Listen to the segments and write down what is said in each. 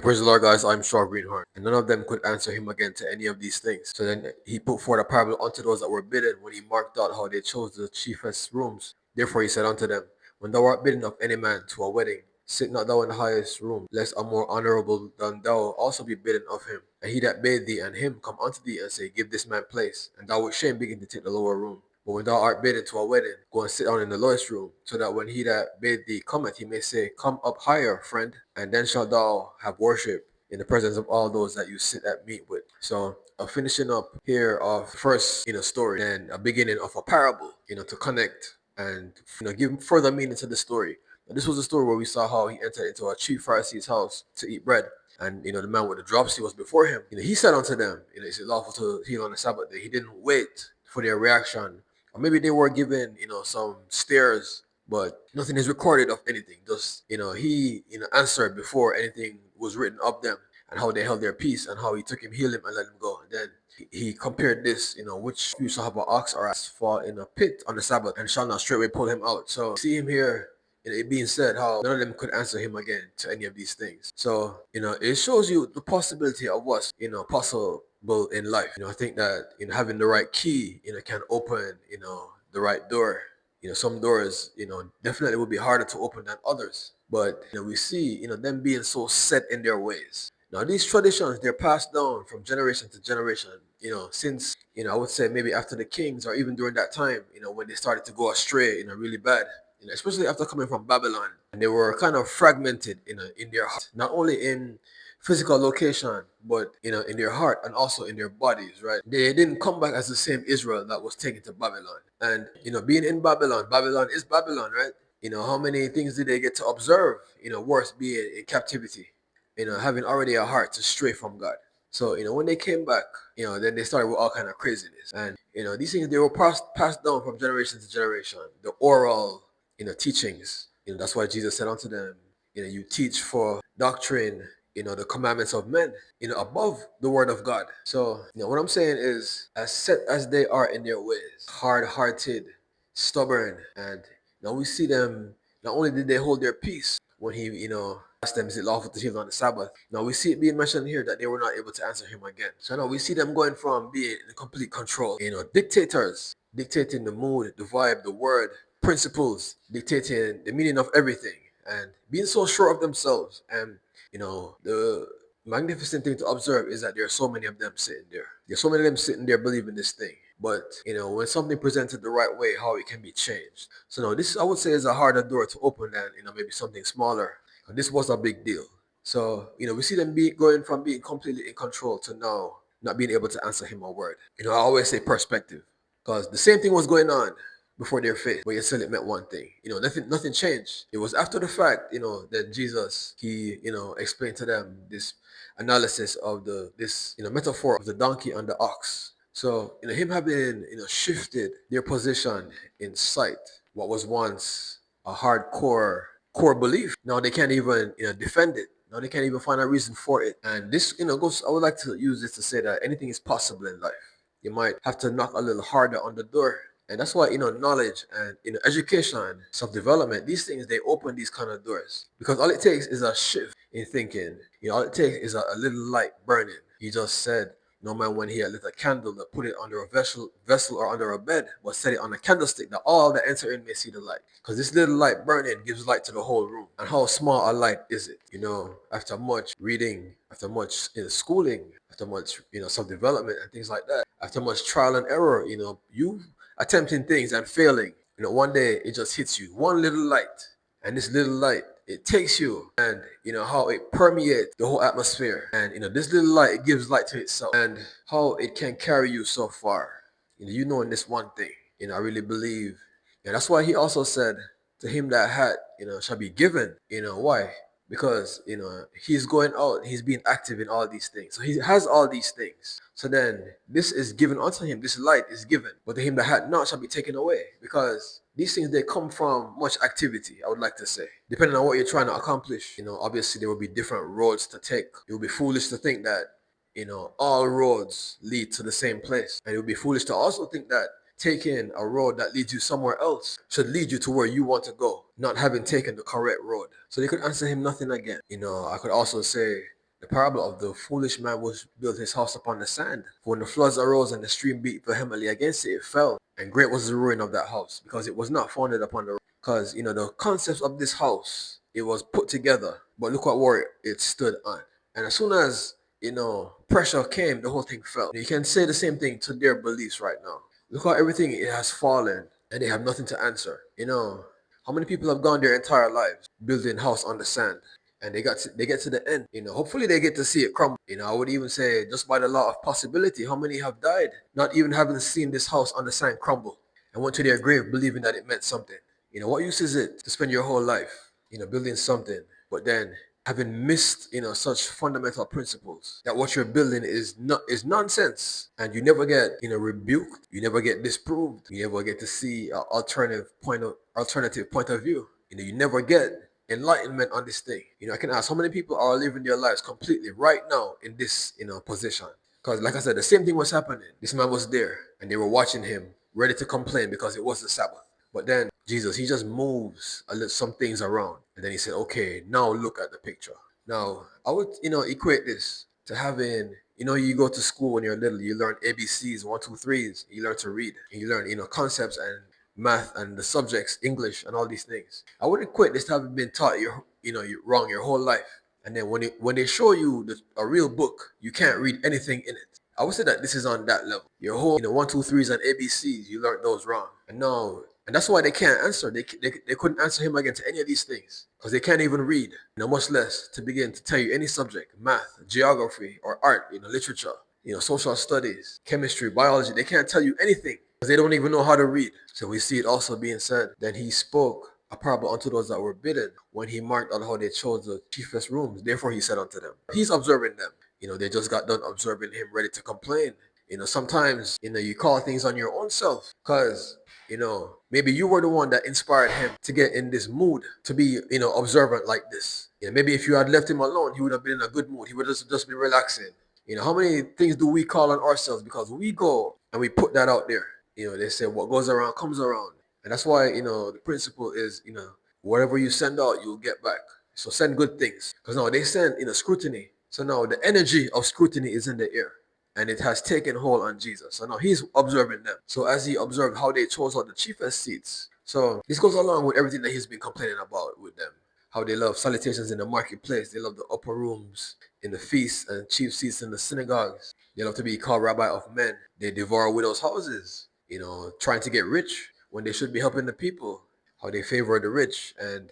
Praise the Lord, guys. I'm Shaw Greenhorn. And none of them could answer him again to any of these things. So then he put forth a parable unto those that were bidden when he marked out how they chose the chiefest rooms. Therefore he said unto them, When thou art bidden of any man to a wedding, sit not thou in the highest room, lest a more honorable than thou also be bidden of him. And he that bade thee and him come unto thee and say, Give this man place, and thou with shame begin to take the lower room. But when thou art bidden to a wedding, go and sit down in the lowest room, so that when he that bade thee cometh, he may say, Come up higher, friend, and then shalt thou have worship in the presence of all those that you sit at meat with. So finishing up here of first story and a beginning of a parable, to connect and give further meaning to the story. And this was a story where we saw how he entered into a chief Pharisee's house to eat bread. And the man with the dropsy was before him. He said unto them, is it lawful to heal on the Sabbath day? He didn't wait for their reaction. Or maybe they were given, some stares, but nothing is recorded of anything. Just, he, answered before anything was written of them, and how they held their peace, and how he took him, healed him, and let him go. And then he compared this, which you shall have an ox or ass fall in a pit on the Sabbath, and shall not straightway pull him out. So see him here, it being said how none of them could answer him again to any of these things. So, it shows you the possibility of what's, possible in life. I think that, having the right key, can open, the right door. Some doors, definitely will be harder to open than others. But, we see, them being so set in their ways. Now, these traditions, they're passed down from generation to generation, since, I would say maybe after the kings or even during that time, when they started to go astray, really bad. Especially after coming from Babylon, and they were kind of fragmented in their heart, not only in physical location, but in their heart and also in their bodies, right? They didn't come back as the same Israel that was taken to Babylon. And being in Babylon, Babylon is Babylon, right? How many things did they get to observe, worse being in captivity, having already a heart to stray from God. So, when they came back, then they started with all kind of craziness. And, these things, they were passed down from generation to generation. The oral, teachings. That's why Jesus said unto them, you teach for doctrine, the commandments of men, above the word of God. So, what I'm saying is, as set as they are in their ways, hard-hearted, stubborn, and now we see them, not only did they hold their peace when he, asked them, is it lawful to heal on the Sabbath? Now we see it being mentioned here that they were not able to answer him again. So now we see them going from being in complete control, dictators, dictating the mood, the vibe, the word, principles, dictating the meaning of everything, and being so sure of themselves. And the magnificent thing to observe is that there are so many of them sitting there. There's so many of them sitting there believing this thing. But when something presented the right way, how it can be changed. So now this, I would say, is a harder door to open than maybe something smaller. And this was a big deal. So we see them going from being completely in control to now not being able to answer him a word. I always say perspective, because the same thing was going on before their faith, but yet still it meant one thing. Nothing changed. It was after the fact, that Jesus, he, explained to them this analysis of this metaphor of the donkey and the ox. So, him having, shifted their position in sight, what was once a hardcore core belief, now they can't even, defend it. Now they can't even find a reason for it. And this, goes, I would like to use this to say that anything is possible in life. You might have to knock a little harder on the door. And that's why, knowledge and, education, self-development, these things, they open these kind of doors. Because all it takes is a shift in thinking. All it takes is a little light burning. He just said, no man when he had lit a candle that put it under a vessel or under a bed, but set it on a candlestick that all that enter in may see the light. Because this little light burning gives light to the whole room. And how small a light is it? After much reading, after much schooling, after much self-development and things like that, after much trial and error, you attempting things and failing, one day it just hits you, one little light, and this little light, it takes you, and how it permeates the whole atmosphere, and this little light, it gives light to itself, and how it can carry you so far. In this one thing, I really believe, and that's why he also said, to him that had, shall be given. Why? Because he's going out, he's being active in all these things, so he has all these things. So then this is given unto him, this light is given, but to him that had not shall be taken away. Because these things, they come from much activity, I would like to say, depending on what you're trying to accomplish. Obviously there will be different roads to take. It would be foolish to think that all roads lead to the same place, and it would be foolish to also think that taking a road that leads you somewhere else should lead you to where you want to go, not having taken the correct road. So they could answer him nothing again. I could also say The parable of the foolish man was built his house upon the sand. For when the floods arose and the stream beat vehemently against it, it fell. And great was the ruin of that house, because it was not founded upon the rock. Because, the concepts of this house, it was put together, but look what word it stood on. And as soon as, pressure came, the whole thing fell. You can say the same thing to their beliefs right now. Look how everything it has fallen and they have nothing to answer. How many people have gone their entire lives building house on the sand? And they get to the end. Hopefully they get to see it crumble. I would even say, just by the law of possibility, how many have died not even having seen this house on the sand crumble and went to their grave believing that it meant something. What use is it to spend your whole life, building something, but then having missed, such fundamental principles that what you're building is nonsense, and you never get, rebuked, you never get disproved, you never get to see an alternative point of view. You never get enlightenment on this thing. I can ask how many people are living their lives completely right now in this, position. Because like I said, the same thing was happening. This man was there and they were watching him, ready to complain because it was the Sabbath. But then Jesus, he just moves some things around. And then he said, okay, now look at the picture. Now, I would, equate this to having, you go to school when you're little, you learn ABCs, 1, 2, 3s, you learn to read, and you learn, concepts and math and the subjects, English and all these things. I would equate this to having been taught you're wrong your whole life. And then when they show you a real book, you can't read anything in it. I would say that this is on that level. Your whole, 1, 2, 3s and ABCs, you learned those wrong. And that's why they can't answer. They couldn't answer him again to any of these things because they can't even read, much less to begin to tell you any subject, math, geography, or art, literature, social studies, chemistry, biology. They can't tell you anything because they don't even know how to read. So we see it also being said, then he spoke a parable unto those that were bidden when he marked out how they chose the chiefest rooms. Therefore he said unto them, he's observing them. They just got done observing him, ready to complain. Sometimes, you call things on your own self because, maybe you were the one that inspired him to get in this mood to be, observant like this. Maybe if you had left him alone, he would have been in a good mood. He would just be relaxing. How many things do we call on ourselves because we go and we put that out there? They say what goes around comes around. And that's why, the principle is, whatever you send out, you'll get back. So send good things. Because now they send, scrutiny. So now the energy of scrutiny is in the air. And it has taken hold on Jesus. So now he's observing them. So as he observed how they chose out the chiefest seats. So this goes along with everything that he's been complaining about with them. How they love salutations in the marketplace. They love the upper rooms in the feasts and chief seats in the synagogues. They love to be called rabbi of men. They devour widows' houses, trying to get rich when they should be helping the people. How they favor the rich and,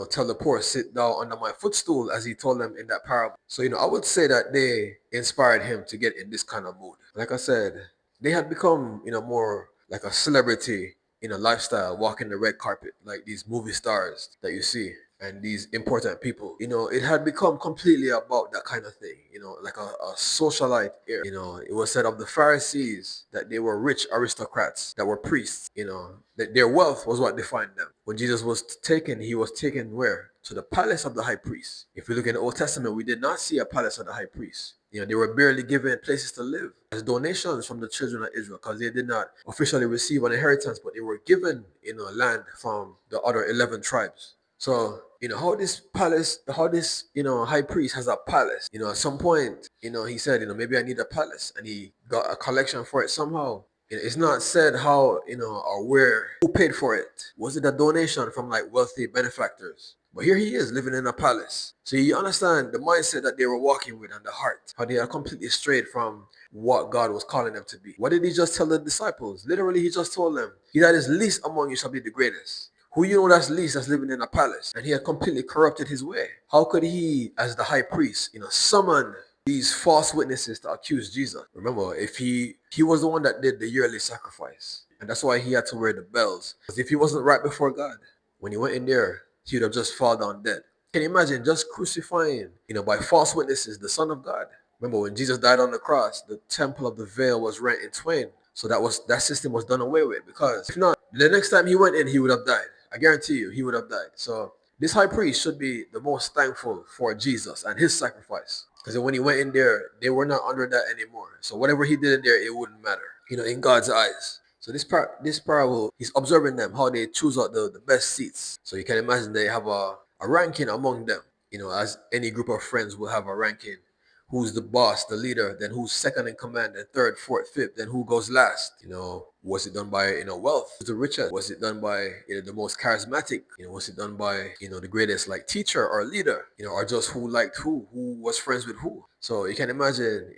tell the poor, sit down under my footstool, as he told them in that parable. So, I would say that they inspired him to get in this kind of mood. Like I said, they had become, more like a celebrity, lifestyle, walking the red carpet, like these movie stars that you see and these important people. It had become completely about that kind of thing, like a socialite era. It was said of the Pharisees that they were rich aristocrats that were priests, that their wealth was what defined them. When Jesus was taken, he was taken where? To the palace of the high priest. If we look in the Old Testament, we did not see a palace of the high priest. They were barely given places to live as donations from the children of Israel because they did not officially receive an inheritance, but they were given, land from the other 11 tribes. So, how this palace, how this, high priest has a palace, at some point, he said, maybe I need a palace, and he got a collection for it somehow. It's not said how, or where, who paid for it. Was it a donation from like wealthy benefactors? But here he is living in a palace. So you understand the mindset that they were walking with and the heart, how they are completely strayed from what God was calling them to be. What did he just tell the disciples? Literally, he just told them, he that is least among you shall be the greatest. Who that's least that's living in a palace? And he had completely corrupted his way. How could he, as the high priest, summon these false witnesses to accuse Jesus? Remember, if he was the one that did the yearly sacrifice. And that's why he had to wear the bells. Because if he wasn't right before God, when he went in there, he would have just fall down dead. Can you imagine just crucifying, by false witnesses, the Son of God? Remember, when Jesus died on the cross, the temple of the veil was rent in twain. So that system was done away with. Because if not, the next time he went in, he would have died. I guarantee you, he would have died. So this high priest should be the most thankful for Jesus and his sacrifice. Because when he went in there, they were not under that anymore. So whatever he did in there, it wouldn't matter, in God's eyes. So this parable, he's observing them, how they choose out the best seats. So you can imagine they have a ranking among them, as any group of friends will have a ranking who's the boss, the leader, then who's second in command, then third, fourth, fifth, then who goes last. Was it done by wealth? Who's the richest? Was it done by the most charismatic? Was it done by the greatest like teacher or leader? Or just who liked who was friends with who? So you can imagine,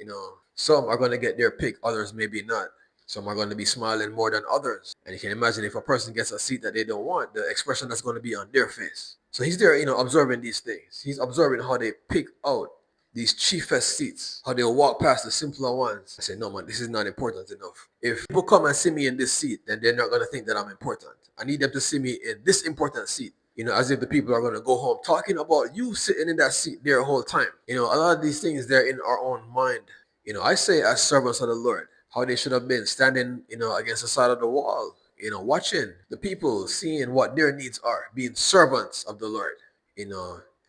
some are gonna get their pick, others maybe not. Some are going to be smiling more than others. And you can imagine if a person gets a seat that they don't want, the expression that's going to be on their face. So he's there, observing these things. He's observing how they pick out these chiefest seats, how they'll walk past the simpler ones. I say, no, man, this is not important enough. If people come and see me in this seat, then they're not going to think that I'm important. I need them to see me in this important seat. As if the people are going to go home talking about you sitting in that seat their whole time. A lot of these things, they're in our own mind. I say as servants of the Lord, how they should have been standing, against the side of the wall, watching the people, seeing what their needs are, being servants of the Lord.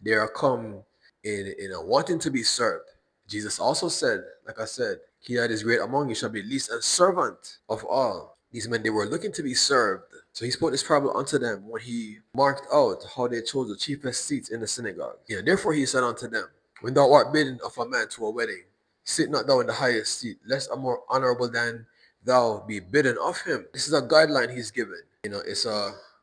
They are come in, wanting to be served. Jesus also said, like I said, he that is great among you shall be least and servant of all. These men, they were looking to be served. So he spoke this parable unto them when he marked out how they chose the chiefest seats in the synagogue. Therefore he said unto them, when thou art bidden of a man to a wedding, sit not thou in the highest seat, lest a more honorable than thou be bidden of him. This is a guideline he's given. It's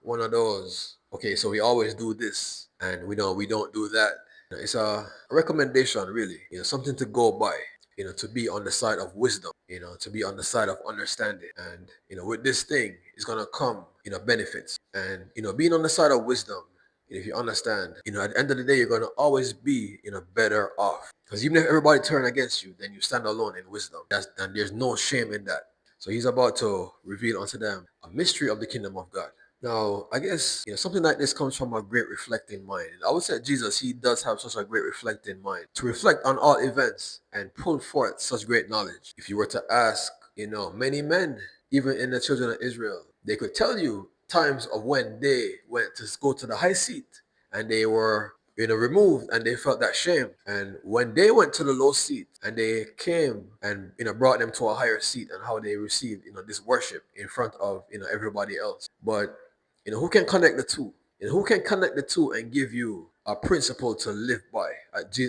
one of those, okay, so we always do this and we don't do that. It's a recommendation, really, something to go by, to be on the side of wisdom, to be on the side of understanding. And, with this thing, it's going to come, benefits. And, being on the side of wisdom, if you understand, at the end of the day, you're going to always be, better off. Because even if everybody turn against you, then you stand alone in wisdom. And there's no shame in that. So he's about to reveal unto them a mystery of the kingdom of God. Now, I guess, something like this comes from a great reflecting mind. I would say Jesus, he does have such a great reflecting mind to reflect on all events and pull forth such great knowledge. If you were to ask, many men, even in the children of Israel, they could tell you times of when they went to go to the high seat and they were removed and they felt that shame. And when they went to the low seat and they came and brought them to a higher seat, and how they received this worship in front of everybody else. But who can connect the two? Who can connect the two and give you a principle to live by,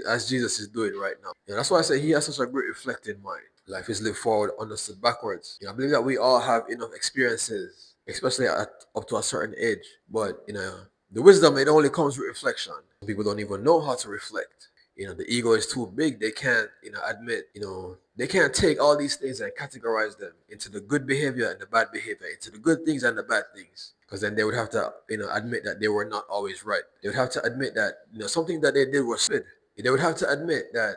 as Jesus is doing right now? That's why I say he has such a great reflecting mind. Life is lived forward, understood backwards. I believe that we all have enough experiences, especially up to a certain age. But the wisdom, it only comes with reflection. People don't even know how to reflect. The ego is too big. They can't, admit, they can't take all these things and categorize them into the good behavior and the bad behavior, into the good things and the bad things. Because then they would have to, admit that they were not always right. They would have to admit that, something that they did was good. They would have to admit that,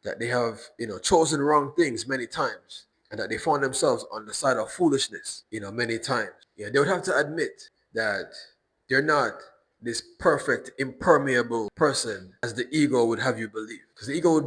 that they have, chosen wrong things many times, and that they found themselves on the side of foolishness, many times. They would have to admit that they're not this perfect, impermeable person as the ego would have you believe. Because the ego would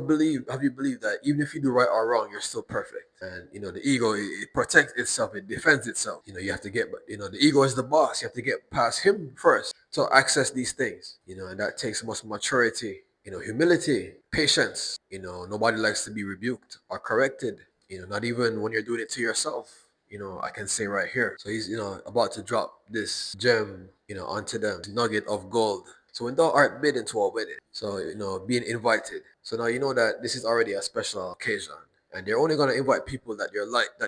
have you believe that even if you do right or wrong, you're still perfect. And the ego, it protects itself, it defends itself. You have to get, the ego is the boss. You have to get past him first to access these things. And that takes much maturity, humility, patience. Nobody likes to be rebuked or corrected. Not even when you're doing it to yourself. I can say right here. So he's, about to drop this gem, onto them, nugget of gold. So when thou art bidden to a wedding, so, being invited. So now you know that this is already a special occasion. And they're only going to invite people that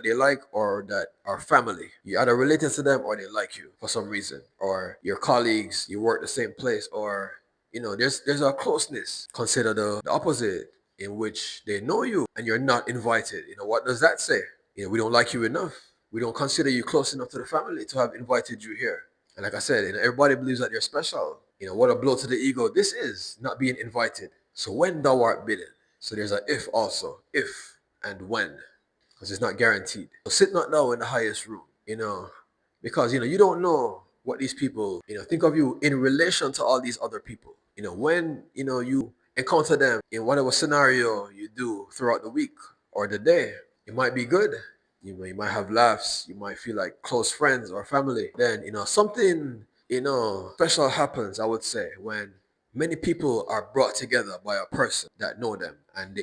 they like or that are family. You either related to them or they like you for some reason. Or your colleagues, you work the same place, or, there's a closeness. Consider the opposite, in which they know you and you're not invited. What does that say? We don't like you enough. We don't consider you close enough to the family to have invited you here. And like I said, everybody believes that they're special. What a blow to the ego this is, not being invited. So when thou art bidden, so there's a if also, if and when, because it's not guaranteed. So sit not thou in the highest room, because, you don't know what these people, think of you in relation to all these other people. When, you encounter them in whatever scenario you do throughout the week or the day, it might be good. You might have laughs. You might feel like close friends or family. Then, something, special happens, I would say, when many people are brought together by a person that know them, and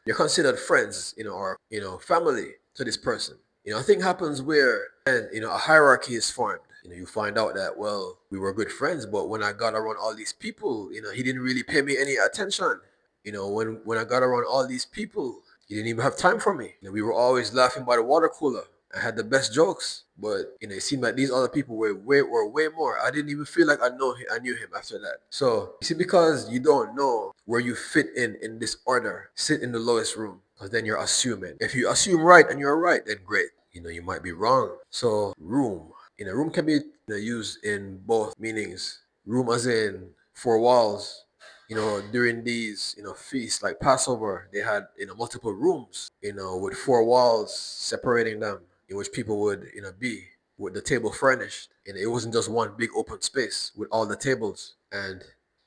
they're considered friends, or family to this person. A thing happens where, and a hierarchy is formed. You find out that, well, we were good friends, but when I got around all these people, he didn't really pay me any attention. when I got around all these people, you didn't even have time for me. We were always laughing by the water cooler. I had the best jokes, but it seemed like these other people were way more. I didn't even feel like I knew him after that. So you see, because you don't know where you fit in this order, sit in the lowest room, because then you're assuming. If you assume right and you're right, then great. You might be wrong. So room, room can be used in both meanings. Room as in four walls. During these, feasts like Passover, they had, multiple rooms, with four walls separating them, in which people would, be, with the table furnished. And it wasn't just one big open space with all the tables. And,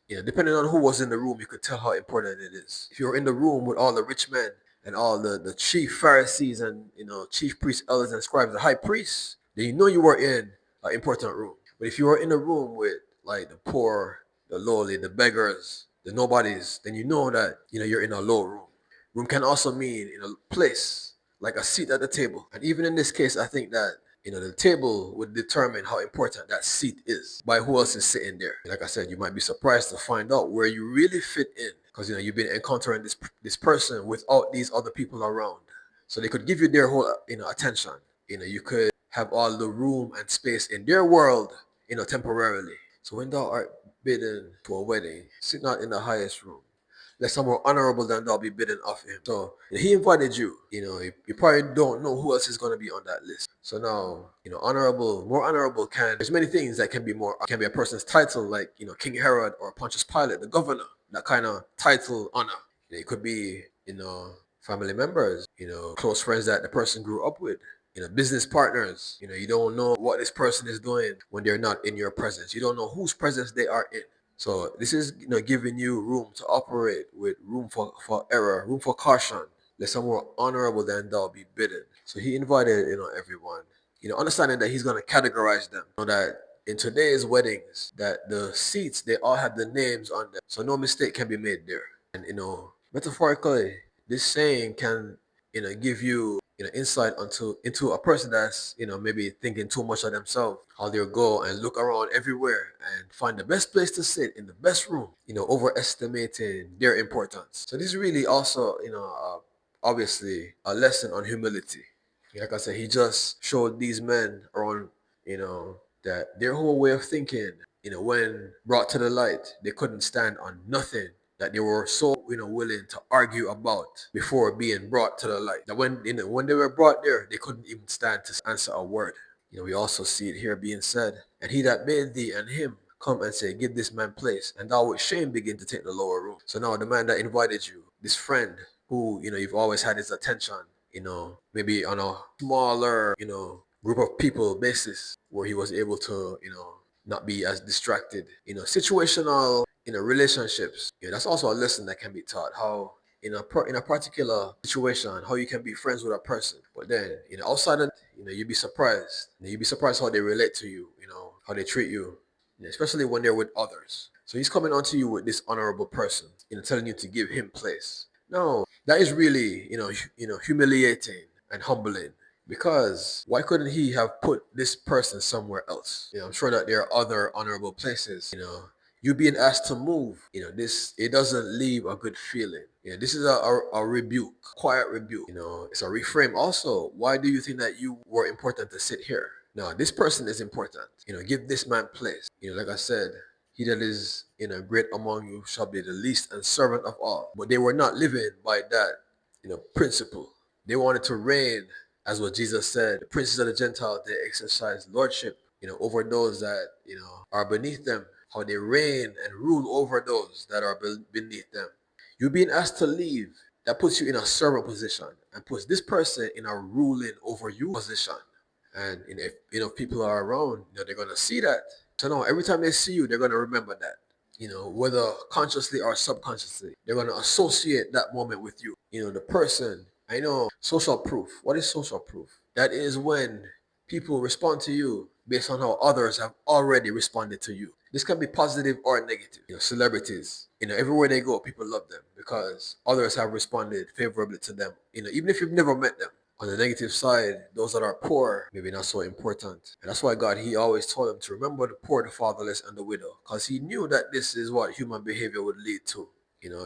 depending on who was in the room, you could tell how important it is. If you're in the room with all the rich men and all the chief Pharisees and, chief priests, elders, and scribes, the high priests, then you were in an important room. But if you were in a room with like the poor, the lowly, the beggars, the nobodies, then you know that you're in a low room. Room can also mean in a place, like a seat at the table. And even in this case, I think that the table would determine how important that seat is by who else is sitting there. Like I said, you might be surprised to find out where you really fit in, because you've been encountering this person without these other people around. So they could give you their whole attention. You could have all the room and space in their world, temporarily. So when thou art bidden to a wedding, sit not in the highest room, lest some more honorable than thou be bidden of him. So he invited you. You probably don't know who else is going to be on that list. So now, more honorable there's many things that can be a person's title, like, King Herod or Pontius Pilate, the governor, that kind of title honor. It could be, family members, close friends that the person grew up with, business partners. You don't know what this person is doing when they're not in your presence. You don't know whose presence they are in. So this is, giving you room to operate with room for error, room for caution. Let some more honorable than thou be bidden. So he invited, everyone, understanding that he's going to categorize them. That in today's weddings, that the seats, they all have the names on them. So no mistake can be made there. And, metaphorically, this saying can, give you, insight into a person that's, maybe thinking too much of themselves, how they'll go and look around everywhere and find the best place to sit in the best room, overestimating their importance. So this is really also, obviously a lesson on humility. Like I said, he just showed these men around, that their whole way of thinking, when brought to the light, they couldn't stand on nothing that they were so, willing to argue about before being brought to the light. That when they were brought there, they couldn't even stand to answer a word. We also see it here being said, and he that made thee and him come and say, give this man place, and thou with shame begin to take the lower room. So now the man that invited you, this friend who, you've always had his attention, maybe on a smaller, group of people basis, where he was able to, not be as distracted. Situational, relationships. That's also a lesson that can be taught. How in a particular situation, how you can be friends with a person, but then outside of, you'd be surprised. You'd be surprised how they relate to you. How they treat you, especially when they're with others. So he's coming onto you with this honorable person, telling you to give him place. No, that is really, humiliating and humbling. Because why couldn't he have put this person somewhere else? I'm sure that there are other honorable places. You being asked to move, this, it doesn't leave a good feeling. This is a rebuke, quiet rebuke. It's a reframe. Also, why do you think that you were important to sit here? Now, this person is important. Give this man place. Like I said, he that is, great among you shall be the least and servant of all. But they were not living by that, principle. They wanted to reign, as what Jesus said, the princes of the Gentiles, they exercise lordship, over those that, are beneath them, how they reign and rule over those that are beneath them. You being asked to leave, that puts you in a servant position and puts this person in a ruling over you position. And if people are around, they're gonna see that. So now every time they see you, they're gonna remember that. Whether consciously or subconsciously, they're gonna associate that moment with you. The person. I know social proof. What is social proof? That is when people respond to you based on how others have already responded to you. This can be positive or negative. Celebrities, everywhere they go, people love them because others have responded favorably to them. Even if you've never met them. On the negative side, those that are poor, maybe not so important. And that's why God, he always told them to remember the poor, the fatherless, and the widow. Because he knew that this is what human behavior would lead to.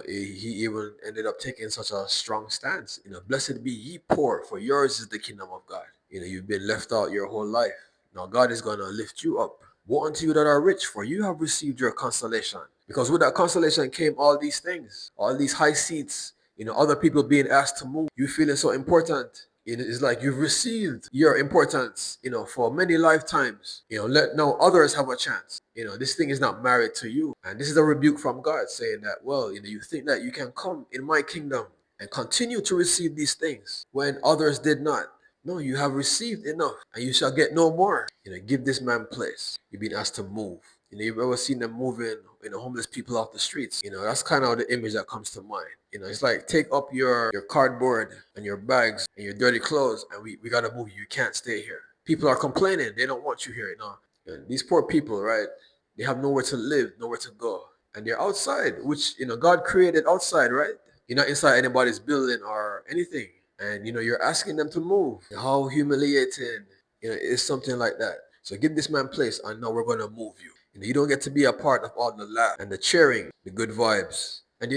He even ended up taking such a strong stance. Blessed be ye poor, for yours is the kingdom of God. You've been left out your whole life. Now God is gonna lift you up. Woe unto you that are rich, for you have received your consolation. Because with that consolation came all these things, all these high seats, other people being asked to move. You feeling so important. It's like you've received your importance, for many lifetimes. Let now others have a chance. This thing is not married to you. And this is a rebuke from God saying that, well, you think that you can come in my kingdom and continue to receive these things when others did not. No, you have received enough and you shall get no more. Give this man place. You've been asked to move. You've ever seen them moving, homeless people off the streets. That's kind of the image that comes to mind. It's like take up your cardboard and your bags and your dirty clothes and we gotta move you. You can't stay here. People are complaining. They don't want you here. And these poor people, right? They have nowhere to live, nowhere to go. And they're outside, which, God created outside, right? You're not inside anybody's building or anything. And, you're asking them to move. How humiliating, is something like that. So give this man place and now we're going to move you. You don't get to be a part of all the laugh and the cheering, the good vibes. And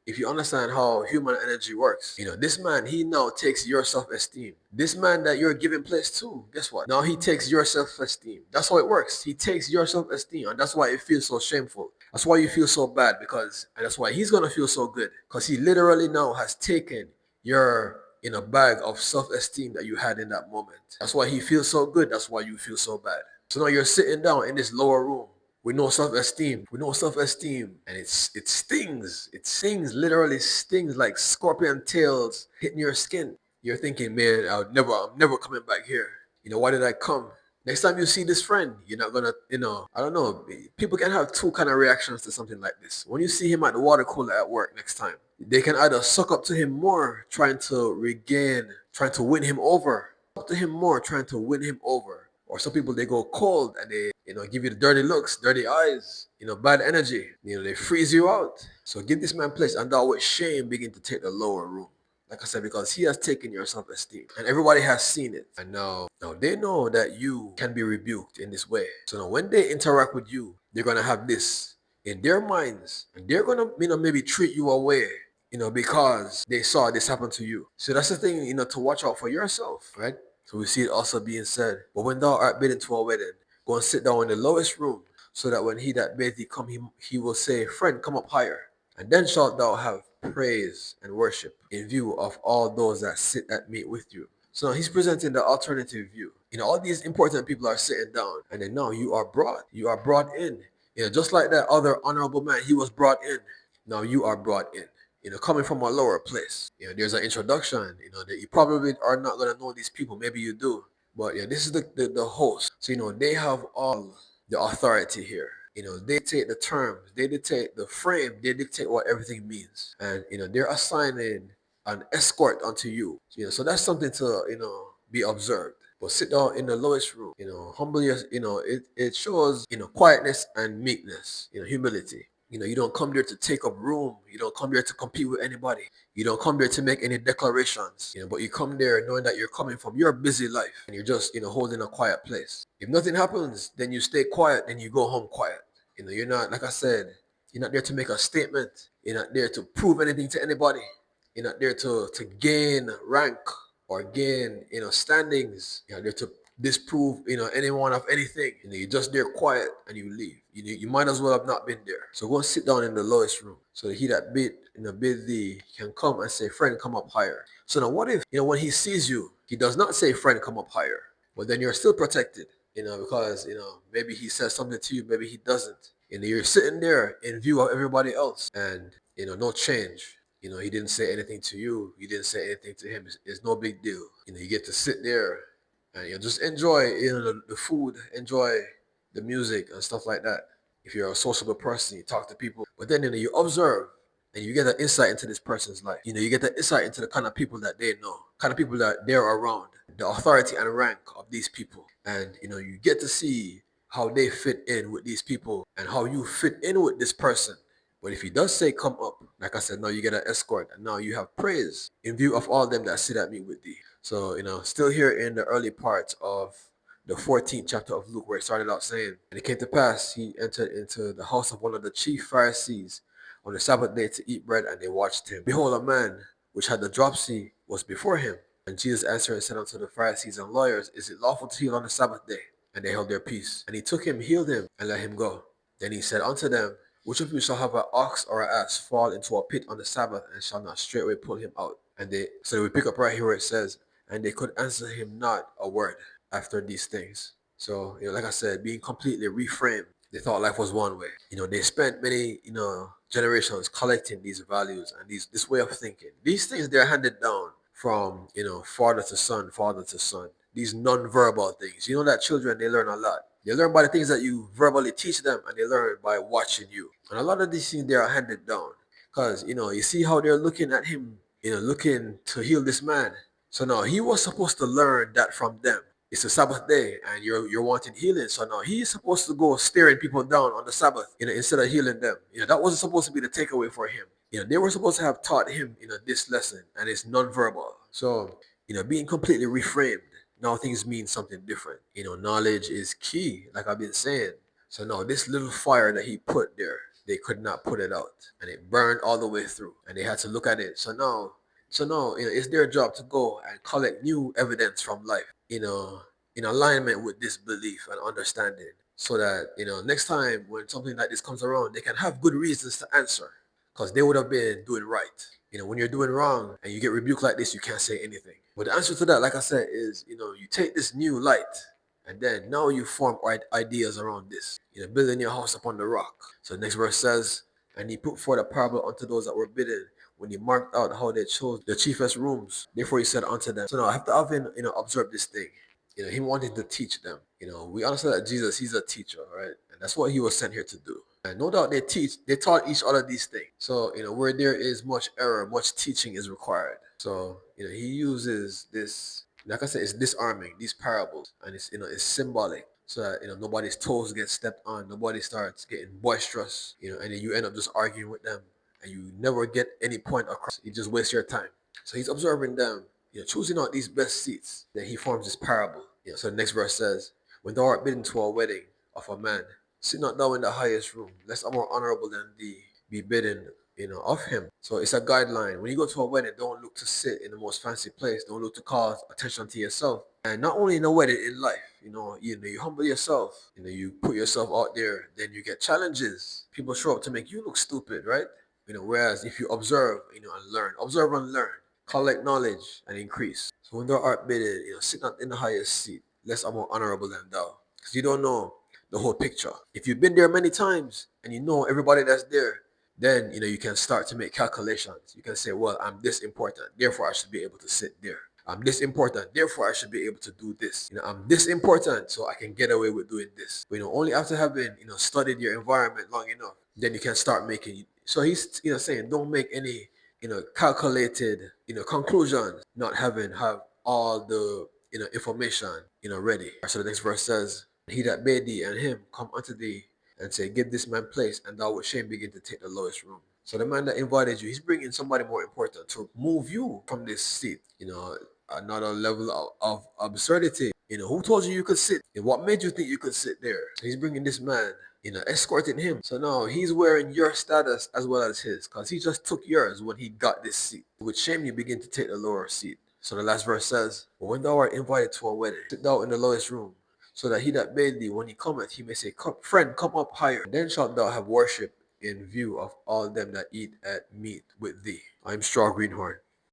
if you understand how human energy works, this man, he now takes your self-esteem. This man that you're giving place to, guess what? Now he takes your self-esteem. That's how it works. He takes your self-esteem, and that's why it feels so shameful. That's why you feel so bad, and that's why he's gonna feel so good. Because he literally now has taken your in a bag of self-esteem that you had in that moment. That's why he feels so good. That's why you feel so bad. So now you're sitting down in this lower room with no self-esteem, and it stings. It stings, literally stings like scorpion tails hitting your skin. You're thinking, man, I'm never coming back here. Why did I come? Next time you see this friend, you're not gonna, I don't know. People can have two kind of reactions to something like this. When you see him at the water cooler at work next time, they can either suck up to him more, trying to win him over, up to him more, trying to win him over. Or some people, they go cold and they, give you the dirty looks, dirty eyes, bad energy. They freeze you out. So give this man place, and thou with shame begin to take the lower room. Like I said, because he has taken your self-esteem and everybody has seen it. And now they know that you can be rebuked in this way. So now when they interact with you, they're going to have this in their minds and they're going to, maybe treat you away, because they saw this happen to you. So that's the thing, to watch out for yourself, right? So we see it also being said, but when thou art bidden to a wedding, go and sit down in the lowest room, so that when he that bade thee come, he will say, friend, come up higher. And then shalt thou have praise and worship in view of all those that sit at meat with you. So now he's presenting the alternative view. All these important people are sitting down, and then now you are brought in. Just like that other honorable man, he was brought in. Now you are brought in. Coming from a lower place. There's an introduction, that you probably are not going to know these people. Maybe you do. But this is the host. So, they have all the authority here. They dictate the terms, they dictate the frame, they dictate what everything means. And, they're assigning an escort unto you. So that's something to, be observed. But sit down in the lowest room, humble your, it shows, quietness and meekness, humility. You don't come there to take up room. You don't come there to compete with anybody. You don't come there to make any declarations. But you come there knowing that you're coming from your busy life and you're just, holding a quiet place. If nothing happens, then you stay quiet and you go home quiet. You're not, like I said, you're not there to make a statement. You're not there to prove anything to anybody. You're not there to gain rank or gain, standings. You're there to disprove, anyone of anything. You're just there quiet and you leave. You might as well have not been there. So go and sit down in the lowest room. So that he that bid thee can come and say, friend, come up higher. So now what if, when he sees you, he does not say, friend, come up higher. But then you're still protected, because, maybe he says something to you, maybe he doesn't. You're sitting there in view of everybody else and, no change. He didn't say anything to you. You didn't say anything to him. It's no big deal. You get to sit there and just enjoy, the food, enjoy the music and stuff like that. If you're a sociable person, you talk to people. But then, you observe and you get an insight into this person's life. You get the insight into the kind of people that they know, kind of people that they're around, the authority and rank of these people. And, you get to see how they fit in with these people and how you fit in with this person. But if he does say come up, like I said, now you get an escort and now you have praise in view of all them that sit at me with thee. So, still here in the early part of the 14th chapter of Luke, where it started out saying, and it came to pass, he entered into the house of one of the chief Pharisees, on the Sabbath day to eat bread, and they watched him. Behold, a man which had the dropsy was before him. And Jesus answered and said unto the Pharisees and lawyers, Is it lawful to heal on the Sabbath day? And they held their peace. And he took him, healed him, and let him go. Then he said unto them, Which of you shall have an ox or an ass fall into a pit on the Sabbath, and shall not straightway pull him out? And so we pick up right here where it says, and they could answer him not a word after these things. So, like I said, being completely reframed. They thought life was one way. They spent many, generations collecting these values and this way of thinking. These things they're handed down from, father to son, father to son. These non-verbal things. You know that children, they learn a lot. They learn by the things that you verbally teach them, and they learn by watching you. And a lot of these things they are handed down. Because, you see how they're looking at him, looking to heal this man. So now he was supposed to learn that from them. It's a Sabbath day and you're wanting healing. So now he's supposed to go staring people down on the Sabbath, instead of healing them. That wasn't supposed to be the takeaway for him. They were supposed to have taught him, this lesson, and it's non-verbal. So, being completely reframed, now things mean something different. Knowledge is key, like I've been saying. So now this little fire that he put there, they could not put it out. And it burned all the way through. And they had to look at it. So now, it's their job to go and collect new evidence from life, in alignment with this belief and understanding. So that, next time when something like this comes around, they can have good reasons to answer. Because they would have been doing right. When you're doing wrong and you get rebuked like this, you can't say anything. But the answer to that, like I said, is, you take this new light and then now you form ideas around this, building your house upon the rock. So the next verse says, and he put forth a parable unto those that were bidden when he marked out how they chose the chiefest rooms. Therefore he said unto them. So now I have to have him, observe this thing. He wanted to teach them. We understand that Jesus, he's a teacher, right? And that's what he was sent here to do. And no doubt they taught each other these things. So, where there is much error, much teaching is required. So, he uses this, like I said, it's disarming, these parables. And it's symbolic. So that, nobody's toes get stepped on, nobody starts getting boisterous, and then you end up just arguing with them. And you never get any point across. You just waste your time. So he's observing them, choosing out these best seats. Then he forms this parable. So the next verse says, when thou art bidden to a wedding of a man, sit not thou in the highest room, lest a more honorable than thee be bidden, of him. So it's a guideline. When you go to a wedding, don't look to sit in the most fancy place. Don't look to call attention to yourself. And not only in a wedding, in life, you humble yourself. You put yourself out there. Then you get challenges. People show up to make you look stupid, right? Whereas if you observe, and learn, collect knowledge and increase. So when thou art bidden, sit not in the highest seat, less are more honorable than thou. Because you don't know the whole picture. If you've been there many times and you know everybody that's there, then you can start to make calculations. You can say, well, I'm this important, therefore I should be able to sit there. I'm this important, therefore I should be able to do this. I'm this important, so I can get away with doing this. But, only after having studied your environment long enough, then you can start making. So he's saying, don't make any calculated conclusions, not have all the information ready. So the next verse says, he that bade thee and him come unto thee and say, give this man place, and thou with shame begin to take the lowest room. So the man that invited you, he's bringing somebody more important to move you from this seat. Another level of absurdity. Who told you could sit? And what made you think you could sit there? So he's bringing this man, escorting him. So now he's wearing your status as well as his, because he just took yours when he got this seat. With shame, you begin to take the lower seat. So the last verse says, when thou art invited to a wedding, sit thou in the lowest room, so that he that bade thee, when he cometh, he may say, friend, come up higher. Then shalt thou have worship in view of all them that eat at meat with thee. I'm Straw Greenhorn.